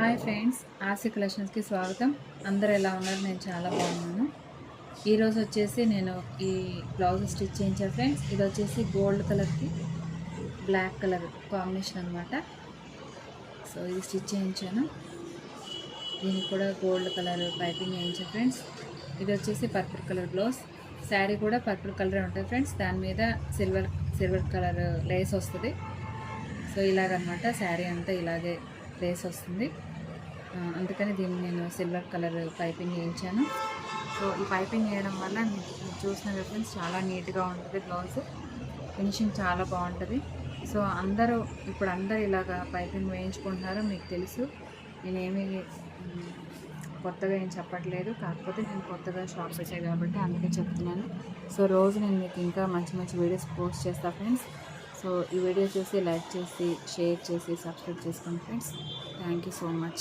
Hi friends, RC కలెక్షన్స్కి స్వాగతం. అందరూ ఎలా ఉన్నారు? నేను చాలా బాగున్నాను. ఈరోజు వచ్చేసి నేను ఈ బ్లౌజ్ స్టిచ్ చేయించాను ఫ్రెండ్స్. ఇది వచ్చేసి గోల్డ్ కలర్కి బ్లాక్ కలర్ కాంబినేషన్ అనమాట. సో ఇది స్టిచ్ చేయించాను. దీనికి కూడా గోల్డ్ కలర్ పైపింగ్ వేయించాను ఫ్రెండ్స్. ఇది వచ్చేసి పర్పుల్ కలర్ బ్లౌజ్. శారీ కూడా పర్పుల్ కలర్ ఉంటుంది ఫ్రెండ్స్. దాని మీద సిల్వర్ కలర్ లేస్ వస్తుంది. సో ఇలాగనమాట శారీ అంతా ఇలాగే లేస్ వస్తుంది. అందుకని దీన్ని నేను సిల్వర్ కలర్ పైపింగ్ వేయించాను. సో ఈ పైపింగ్ వేయడం వల్ల మీరు చూసిన ఫ్రెండ్స్ చాలా నీట్గా ఉంటుంది. బ్లౌజ్ ఫినిషింగ్ చాలా బాగుంటుంది. సో అందరూ ఇలాగా పైపింగ్ వేయించుకుంటున్నారో మీకు తెలుసు. నేనేమి కొత్తగా ఏం చెప్పట్లేదు, కాకపోతే నేను కొత్తగా షాప్ పెట్టాను కాబట్టి అందుకే చెప్తున్నాను. సో రోజు నేను మీకు ఇంకా మంచి మంచి వీడియోస్ పోస్ట్ చేస్తాను ఫ్రెండ్స్. సో ఈ వీడియో చూసి లైక్ చేసి షేర్ చేసి సబ్స్క్రైబ్ చేసుకోండి friends. Thank you so much.